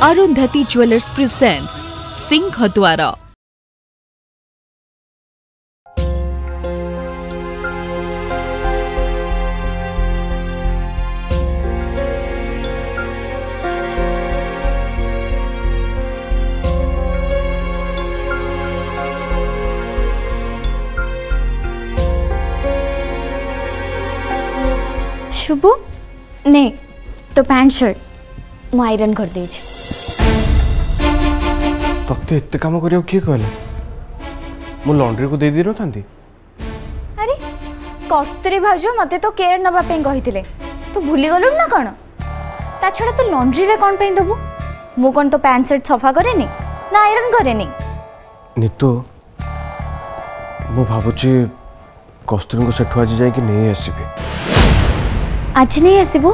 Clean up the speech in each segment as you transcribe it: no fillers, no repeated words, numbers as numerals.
Arundhati jewellers presents Singhadwar. Shubhu ने तो pant shirt मु आयरन कर दे तते एते काम करियो किए कहले मु लॉन्ड्री को दे दी न थांती। अरे कस्तूरी भाउजो मते तो केयर नबा पे कहिथिले तू भूली गलु ना कोन ता छडा तू लॉन्ड्री रे कोन पे दबु मु कोन तो पैंट शर्ट सफा करेनी ना आयरन करेनी। नितु मु भाबुची कस्तूरी को सेठु आज जाई कि नहीं आसीबे। आज नहीं आसीबो?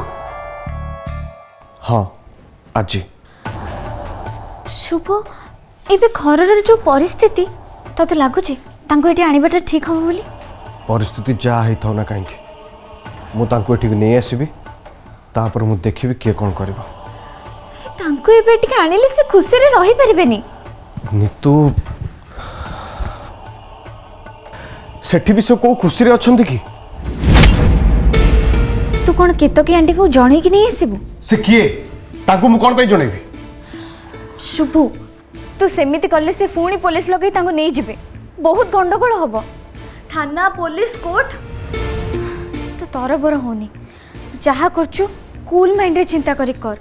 हाँ आज। शुभ एबे घरर जो परिस्थिति तते लागुची तांको एठी आनिबाटा ठीक हम बोली। परिस्थिति जा ही था ना कहीं मु तांको एठी नहीं आसीबी तापर मु देखिबी के कोन करबो। तांको एबे एठी आनिले से खुशी रे रही परिबेनी। नितु सेठी भी से को खुशी रे अछंती की तू कौन केतकी आंटी को जणे कि नहीं आसीबू? से किए तांको मु कोन पे जणेबी? शुभु तू सेमिति करले से फुणी पुलिस लगे तांको नहीं जिबे बहुत गंडगोल हबो थाना पुलिस कोर्ट तो तोर बर होनी जहा करछु कूल माइंड रे चिंता करी कर।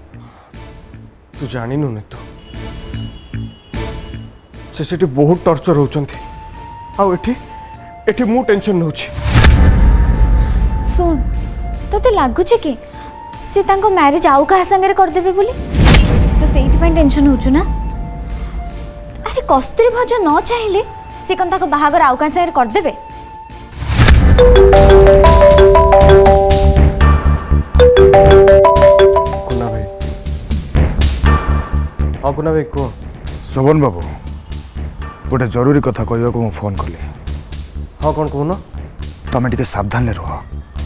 तू जानी नु ने तो से सेठी बहुत टॉर्चर होचंती आ एठी एठी मु टेंशन नउची। सुन तते लागुचे कि से तांको मैरिज आउ कहा संगे कर देबे बोली तो सेइथि पय टेंशन होचु ना। अरे कस्तूरी भज न चाहिले से कन ताको बाहागर आउ कहा संगे कर देबे। कुना भाई हां कुना भाई को शोभन बाबू गोटे जरूरी कथा कहवा को फोन कले। हाँ कौन कहून तमें टिके सावधान रह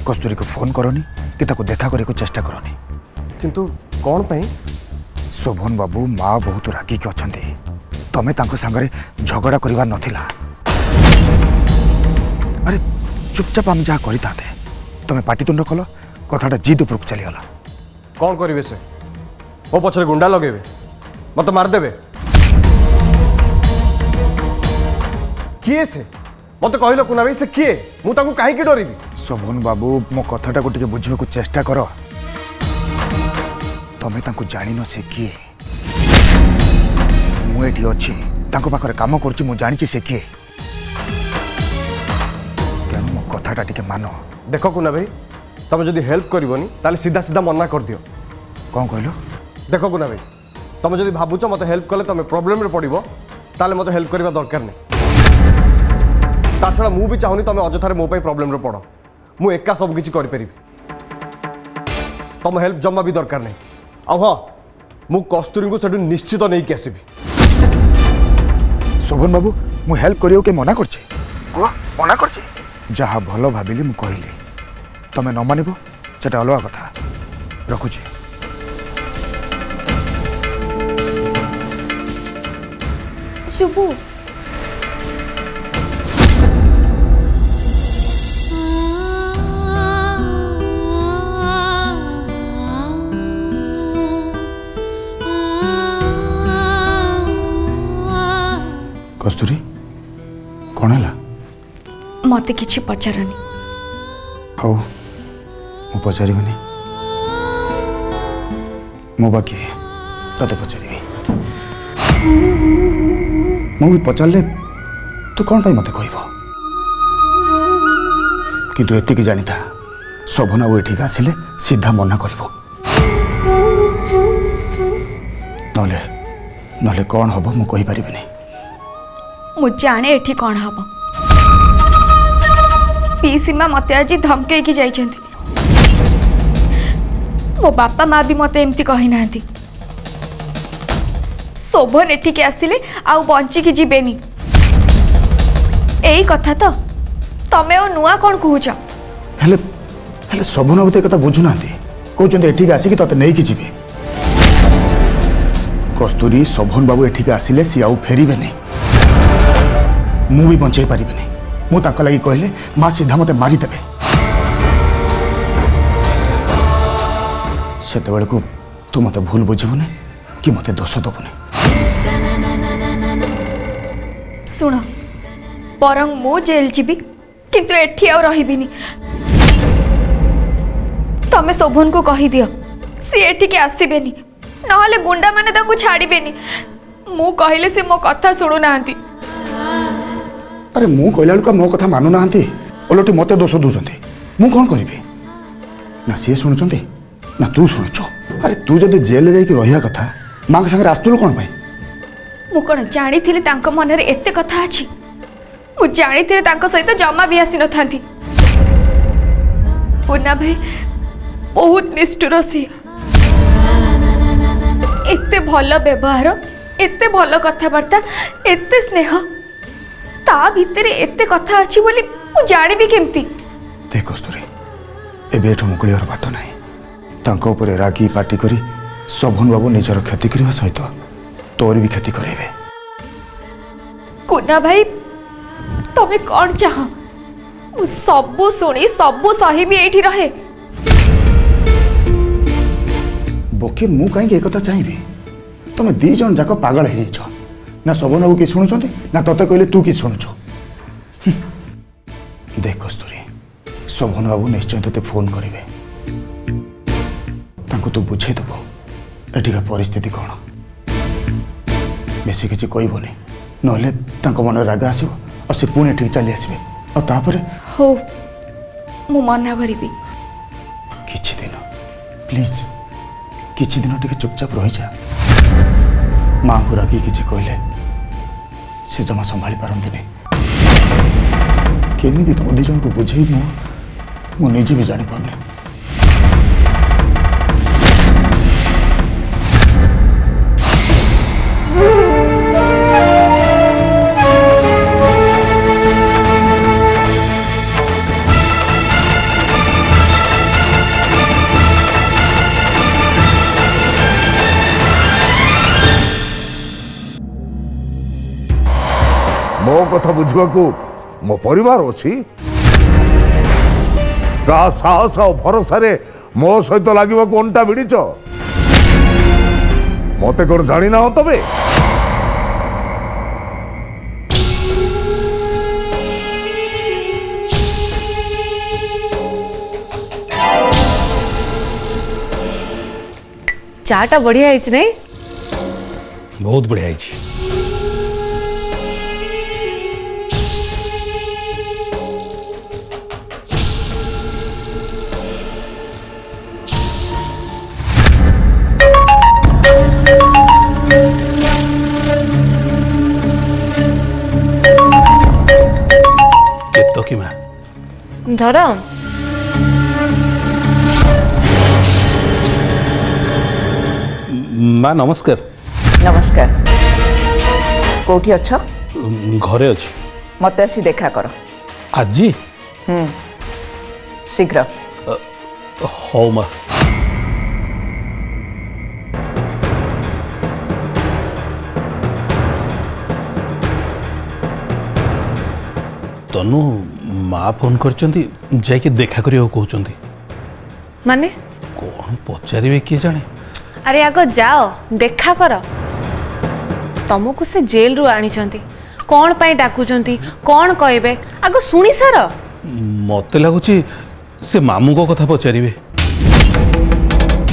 कस्तूरी को फोन करनी कि ताको देखा करे को चेष्टा करनी। किंतु कौन पाई? शोभन बाबू माँ बहुत रागी के अच्छे तमें तांको सांगरे झगड़ा करिवार नथिला। अरे चुपचाप आम जहाँ करी था तमें पाटितुंड कल कथाटा जिद उपरक चलीगला। कौन करेंगे से मो पछरे गुंडा लगेबे मत मारदेबे किए से मत कहल कुना भाई से किए मु ताको काहे की डरिबी? शोभन बाबू मो कथाटा को टिके बुझिबा को चेष्टा कर तमें तांको जानी न से किए मु एठी अछि तांको पाखरे काम करछि मु जानि से किए तेणु मो कथाटा टिके मानो। देखो कुना भाई तुम जदि हेल्प करबनी ताले सीधा सीधा मना कर दियो। कौन कहलो? देखो कुना भाई तुम जदि भाबुछ मते हेल्प कले तुम प्रॉब्लम रे पड़िबो ताले मते हेल्प करबा दरकार नै। ताछड़ा मु भी चाहूनी तुम अजथारे मो पई प्रॉब्लम रे पड़ो मु एका सब किछि करि परिबी तुम हेल्प जम्मा भी दरकार नै। आ हां मु कस्तूरी को सेठु निश्चित नहीं कि आसीबी। शोभन बाबू मु हेल्प करियो के मना करछि मना करछि जहा भलो भाबिली मु कहिली तमे न मानिबो सेटा अलग कथा रखुछि। शुभु कस्तूरी कौन है? मते किछि पचारनी। हाउ मु पचारिबनी मो बाकी तते पचारिबी मु भी पचारले तू कौन पाई मते कहबो किंतु एति की जानी था शोभन बाबू एठी आसिले सीधा मना करबो नले नले कौन हबो मु कहि परिबिनी। मु जाने एठी कौन हम पी सीमा मते आज धमके की जाइछंती मो बापा माँ भी मते एमती कहि नांती शोभन एठी के आसिले आउ बंची की जीबेनी एई कथा तो तमे ओ नुआ कौन कहूछ? हेले हेले शोभन बाबू तो कथा बुझु नांती कहउछंती एठी के आसी कि तते नै कि जीबे कस्तूरी शोभन बाबू एठिक आसिले सी आउ फेरबे नहीं मु भी बंचाई पारि नहीं मु तांका लगी कहले माँ सीधा मते मारिदेवे सेतेबेले को तू मते भूल बुझबुनी कि मते दोष दबुनी शुण बरं मु जेल जीवी किंतु एठी आ रहिबिनी तमे शोभन को कहि दियो सी एठी के आसीबेनी नहले गुंडा माने ताकू छाड़ीबेनी मु कहले से मो कथा सुनु नांती अरे मु कहला का मो कथा मानु नांती ओलटी मते दोष दूसंती मु कोन करिबे ना सी सुनुचंती ना तू शुणुचु अरे तू जदि जेल जाइक रहिया कथा माँ के संगे आसतुलु कौन भाई मु कौन जानी मन में एत कथा अच्छी मु जानी सहित जमा भी आसी नथांती पुना भाई बहुत निष्ठुर सी एते भल व्यवहार एते भल कथबार्ता एते स्नेह ता भितर एते कथा अच्छी बोली मु जानी भी केमती देख कस्तूरी एबेठो मुकुलियर बाट नाही तांको ऊपर रागी पार्टी करी शोभन बाबू निजर क्षति करने सहित तोर भी क्षति करेबे कुना भाई तमे कौन चाह मु सबू सुनी सबू सही भी एठी रहे बोके मु कहीं एक चाहिए तुम दी जन जाक पागल है ना शोभन बाबू कि शुणुंट ना तते कहले तू कि शुणुचु देख कस्तूरी शोभन बाबू निश्चय तोते फोन करेंगे तू बुझे दब एठिका परिस्थिति कौन बेसी किसी कहबनी ना मन राग आसो और से पुणी एठिक चली आसबे और तापर हो मु मना करी किछि दिन प्लीज किछि दिन टिके चुपचाप रही जा माँ को रागी किछि कहले से जमा संभाली पारंती नहीं केमिति तुम दी जन को बुझे मु निजे भी जानी पारनी मो कथा बुझा मो परिवार अच्छी का साहस और भरोसा मो सहित लगे अंटा भिड़च मत कौन जानी ना तबे चाटा बढ़िया है नहीं बहुत बढ़िया है धर माँ नमस्कार नमस्कार कोठी अच्छा घरे अच्छी मत आसी देखा कर आज शीघ्र हौ माँ तनु माँ फोन करचंती जाके देखा करियो कहउचंती माने कौन पचारे किए जाने अरे आग जाओ देखा कर तुमको से जेल रु आनी कौन पाई डाकुचंती कौन कहबे आग सुनी सार मते लगुची से मामू को कथा पचारे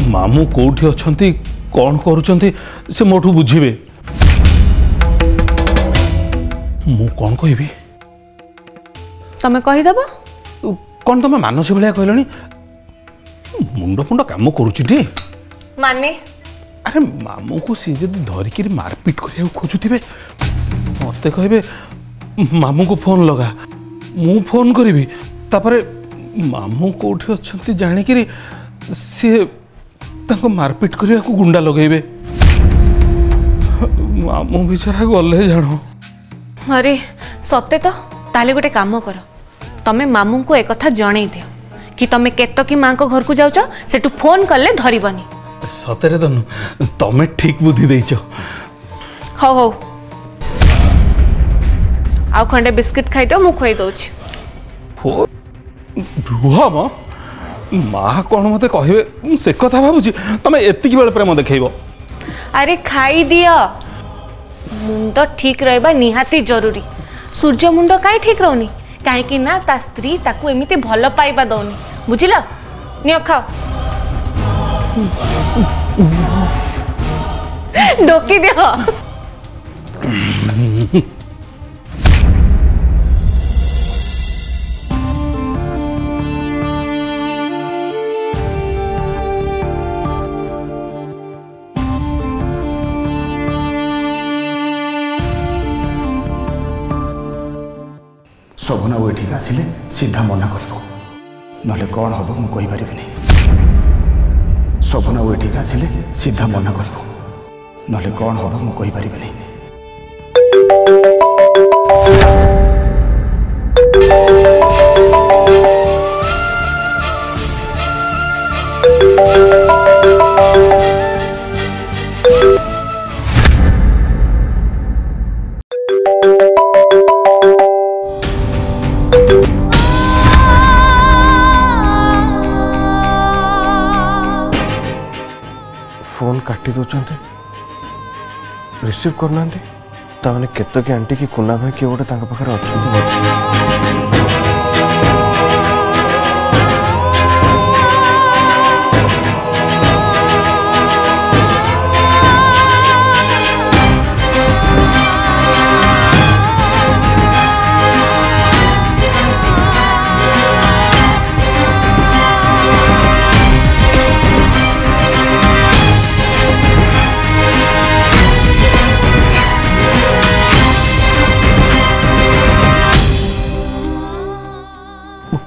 मामू कोठी अछंती कौन करूचंती से मोठू बुझीबे मु कौन कहबी तमें कहीदेव कौन तुम मानस भाया कहलनी मुंड फुंड काम करुची माने अरे मामू को सी जब धरिकी मारपिट करिया खोजुथिबे मते कहबे मामू को फोन लगा मु फोन करी तापरे मामू कोठी अछंती जानिकी सी ताको मारपिट करिया को गुंडा लगेबे मामू बेचारा गले जानो अरे सत्य तो ताले गोटे काम कर तमे मामू को एक कथा जणै दियो कि तमे केतकी माँ को घर को जाउछ सेटू फोन करले धरिबनी सतरे तनु तमें ठीक बुद्धि देइछ। हो हो आउ खंडे बिस्किट खाई दो मु खुई दउछि। रुह म माँ कौन मत कहे से कथा भावुची तमें एतिक बेले प्रेम देखैबो। अरे खाई दियो मुंड ठीक रहबा निहाती जरूरी। सूर्य मुंड काई ठीक रहउनी काहे ना ता स्त्री ताकू एमिति भल पाइबा दउनी बुझिला। नियो खाओ डोकी दियो। शोभना वो ठीक आसिले सीधा मना करिवो नले कौन हबो मु कहि परिबिनी। शोभना वो ठीक आसिले सीधा मना करिवो नले कौन हबो मु कहि परिबिनी। फोन काटी दौरान रिसीव करना ताने केतकी आंटी की कुना भाई किए गोटे पाखे अच्छा।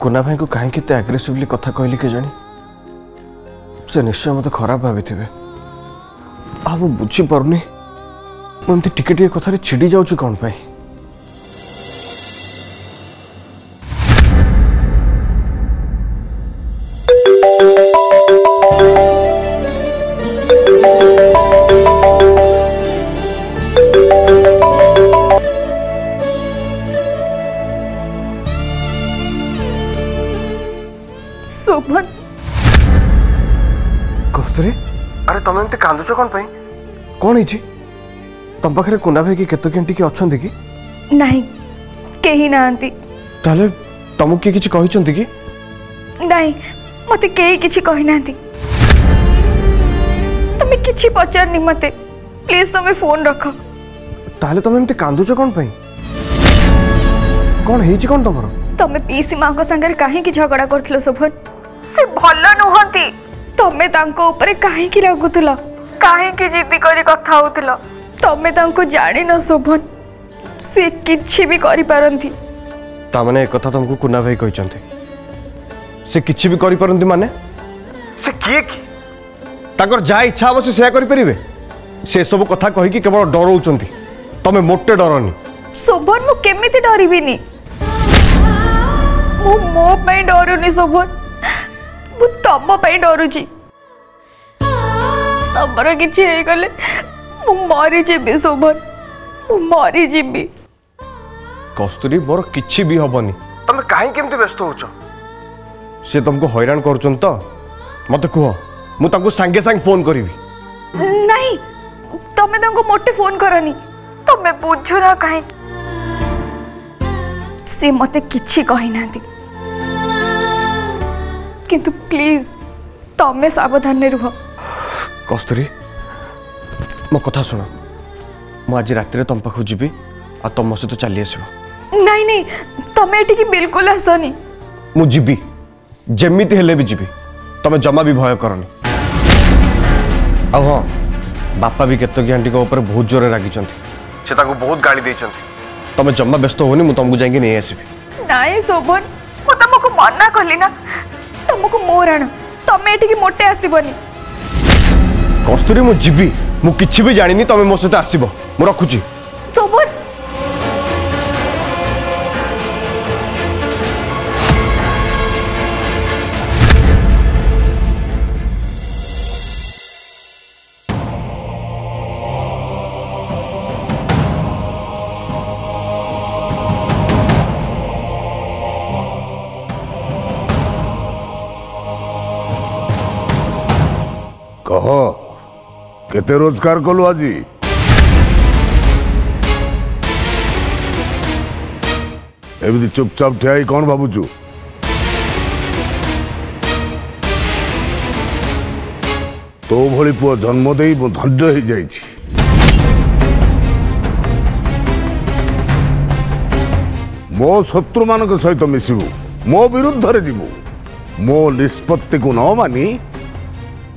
कुना भाई को कहीं एग्रेसिवली कथा कहली के जानी से निश्चय मत खराब भाभी थे। आ मु बुझी पारुनी मुझे टिके टिके कथारे छिड़ी जाऊँ कौन पाई। शोभन कस्तूरी अरे तुम एमती कांदुच कौन पाई कौन है तुम पाखे कुना भाई की केतकी आंटी की अच्छा कि नहीं कहीं नांती ताले तुमको किए किछि कहिसंती कि नहीं मते कहीं किछि कहि नांती। तमे किछि पचारनी मते प्लीज तमे फोन रख। ताले तुम एमती कांदुच कौन पाई कौन है कौन तुमर तमे पीसी मां को संगे काहे की झगड़ा करथलो शोभन से भल्ला नुहंती तमे तांको ऊपर काहे की लागुतला काहे की जिद्दी करी कथा होतला तमे तांको जानि न शोभन से किछि भी करि पारंती। ता माने एक कथा तुमको कुना भाई कहिसंती से किछि भी करि पारंती माने से किए की ताकर जा इच्छा हो से करि परिबे से सब कथा कहि कि केवल डरौचंती तमे मोटे डरनी। शोभन मु केमिति डरिबिनी मु मो पे डरुनी शोभन मु तम पे डरुची तमर किछि हे गले मु मरि जेबी शोभन मु मरि जेबी। कस्तूरी मोर किछि भी हबनी तमे काहे केमती व्यस्त होचो से तुमको हैरान करछन तो मते कहो मु तांको संगे संग फोन करिवि। नहीं तमे तांको मोटे फोन करनी तमे बुझु ना काहे से मते किछि कहि नांती किंतु प्लीज तमे सावधान रुह। कस्तूरी मो कथा सुनो मु आज रात तुम पाखु जीवी आ तुम सहित चली आसब। नहीं नहीं तमे एठी की बिल्कुल आसनी मु जीवी जेमिति हेले भी जीवी तमे जमा भी भय करनी। आ हाँ बापा भी केतकी आंटी ऊपर बहुत जोर रागी से बहुत गाड़ी देइछंती तमे जमा व्यस्त होनी मु तुमको जाइए नहीं आसबि। नहीं शोभन मु तुमको मना कली ना तुमको मोर आण तमे एठी की मोटे आसीबनी। कस्तूरी मु जीवी मु किछि भी जानिनी तमे मो सहित आसीबो मु रखुची। शोभन कह केते रोजगार कलु आज एमती चुपचाप ठिया कौन भावुचु तो भली पुआ जन्म दे मु धन्य हो जाइछि मो शत्रु मान सहित मिसबू मो विरुद्ध रे जीवु मो निष्पत्ति को न मानी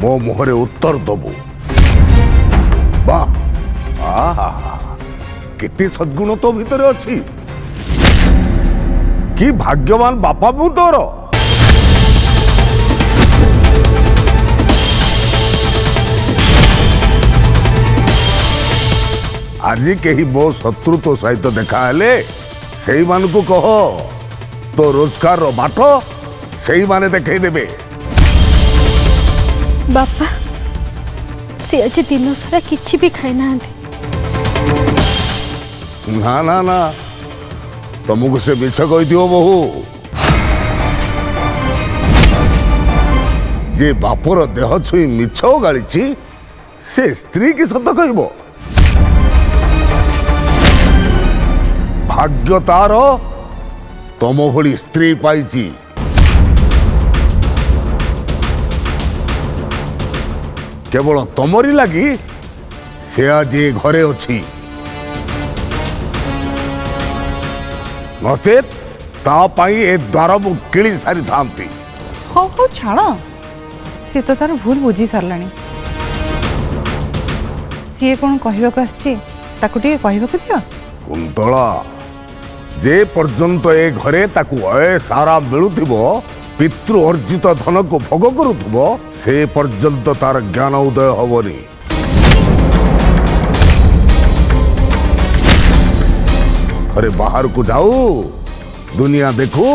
मो मुहरे उत्तर दबु वाह आहा केते सद्गुण तो भीतर अछि कि भाग्यवान बापा मु तोर आज कहीं मो शत्रु तो सहित देखा हेले से मान को कह तो रोजगार रो बाट से माने देखई देबे बापा से आज दिन सारा किछि भी खाई ना ना ना ना तुमको से मिछ कही दियो बहु जे बापर देह छुई मिछ गाड़ी से स्त्री की सत कहब भाग्य तार तम भली स्त्री पाइची केवल तमरी लगी से आज घरे अच्छी नचेत तापाई ए द्वार मु किली सारी थांती हो हो छाड़ सी तो तार भूल बुझी साराणी सी कौन कहवाक आसके दियो कुंतला जे पर्यंत ए घरे ताकू ए सारा मिलुथिबो पितृ अर्जित धन को भोग करुथिबो से पर्यंत तार ज्ञान उदय हबनी अरे बाहर को जाऊ दुनिया देखू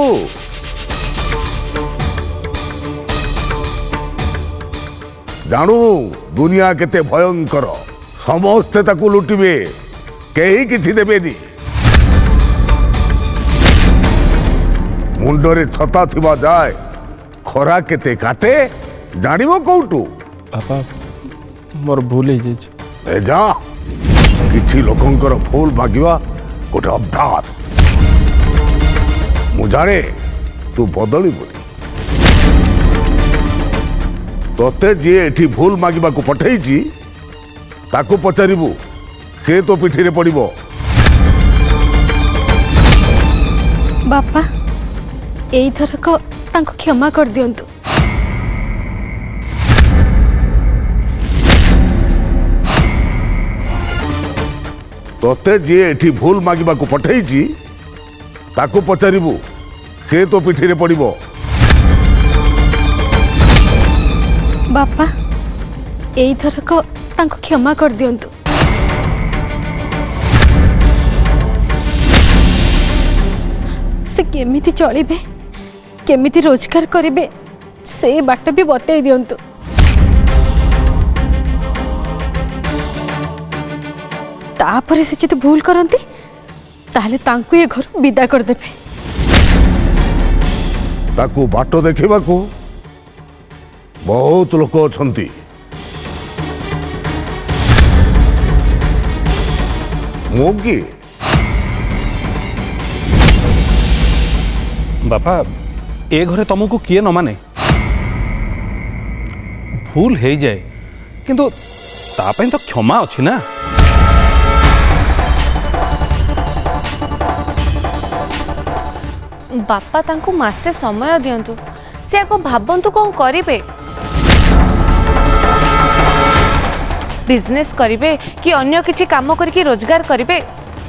जानू दुनिया केते भयंकर समस्ते ताकू लुटिबे कहीं किसी देबेनी मुंडरे छता थिबा जाए खरा केते काटे जानिबो कोउटू बापा मोर भूल हो ए जा किछि लोकंकर फूल मागिवा गोटे अभ्यास मु जाने तू बदली बोली तोते जी एठी भूल मागिबा को पठेइची ताकू पचारिबू से तो पिठी रे पड़िबो बापा एई थरक तांको क्षमा कर दियंतु तोते जी एठी भूल मागिबा को पठेइची ताकू पचारिबू से तो पिठी रे पड़िबो बापा एई थरक तांको क्षमा कर दियंतु से केमिति चलिबे केमिति रोजगार करिबे से बाट भी बतई दियंतु तापरे से जति भूल करंती ताहले तांको ये घर विदा कर देबे ताकू बाटो देखिबा को बहुत लोक अछंती मोगी बापा ए घरे तुमको किए न माने भूल हो जाए किंतु तापाई तो क्षमा अच्छी ना बापा तांको मासे समय दियंतु से आको भाबंतु कौन करिवे बिजनेस करिवे कि अन्य किछि काम करके रोजगार करिवे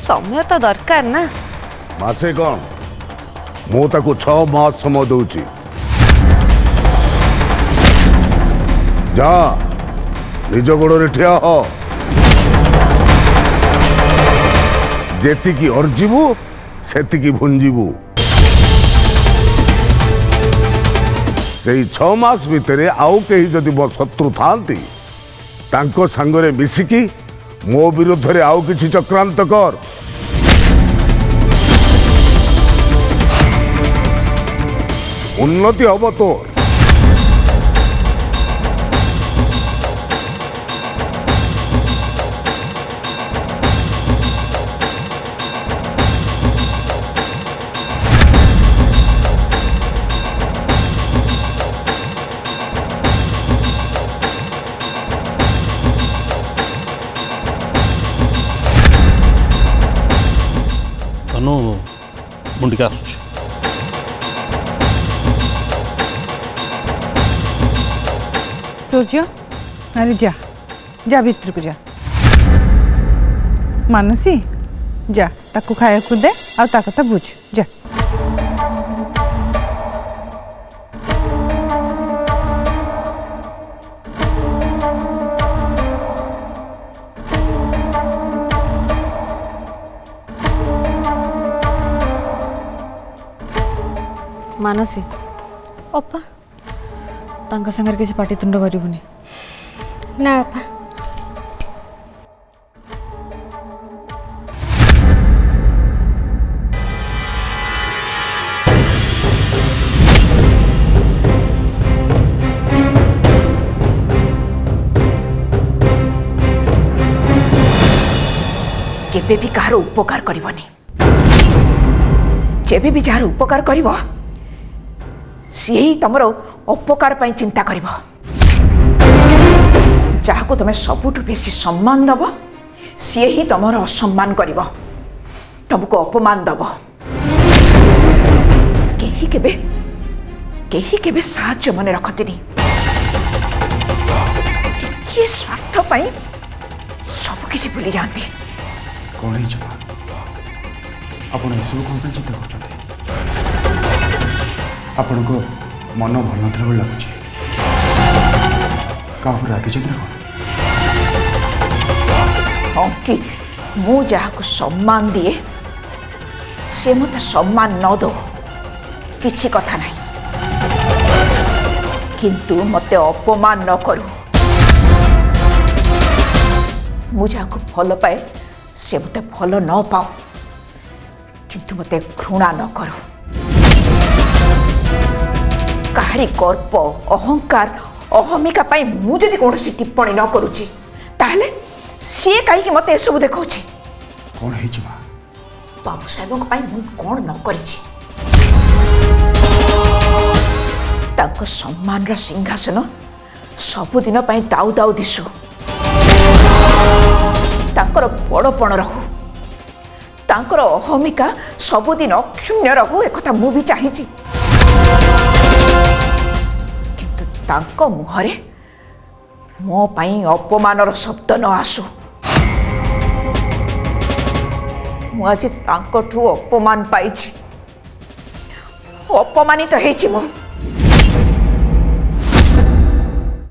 समय तो दरकार ना मासे कौन मु ताकू 6 मास समय दूची जा निज गोड़े ठिया हो जेतिकी अर्जिबू सेतिकी भुंजिबू से 6 मास भितर आउ कहीं जदि मो शत्रु थांती तांको सांगरे मिसिकी मो विरुद्ध रे आउ किछि चक्रांत कर उन्नति हम तोर मुझे आसुची। सूर्य अरे जा जा भीतर को जा मानसी जा ताकू खाया को दे आ ता कथा बुझ जा। मानसी अपा तांका संगर किसी पाटितुंड करिबुनी ना अपा केबे भी कहार उपकार करिवनी जेबे भी जार उपकार करिवो सी ही तुमर अपकार पाई चिंता करिवो जहाँ को तुम्हें सबुठु बेसी सम्मान दब सी ही तुमर असम्मान करिवो तुमको अपमान दब केही केबे साहाय्य मन रखतिनी ये स्वार्थ पाई सब किसी भूली जाती। कौन है चुपा आपण ये सब कौन चिंता कर आपण को मन भल न लगुच क्या रागी ना कौन अंकित मु जहाँ को सम्मान दिए से मत सम्मान न दो किछि कथा नहीं किंतु मते अपमान न करू मु जहाँ को भल पाए से मते भल न पाओ किंतु मते घृणा न करू काहारी गर्व अहंकार अहमिका पाई मु जदि कोनोसी टिप्पणी न करूची ताहले सी कहीं मत सब देखा कौन है बाबू साहेब मु कौन न करिछि ताको सम्मान रा सिंहासन सबुदिन दाऊ दाऊ दिशु ताकर बड़पण रहू ताकर अहमिका सबुदिन अक्षुण्य रहू एक मु भी चाहिछि किंतु ताको मुहरे मो पाई अपमानर शब्द न आसु मु आज तांको ठू अपमान पाइछि अपमानित हेछि मु।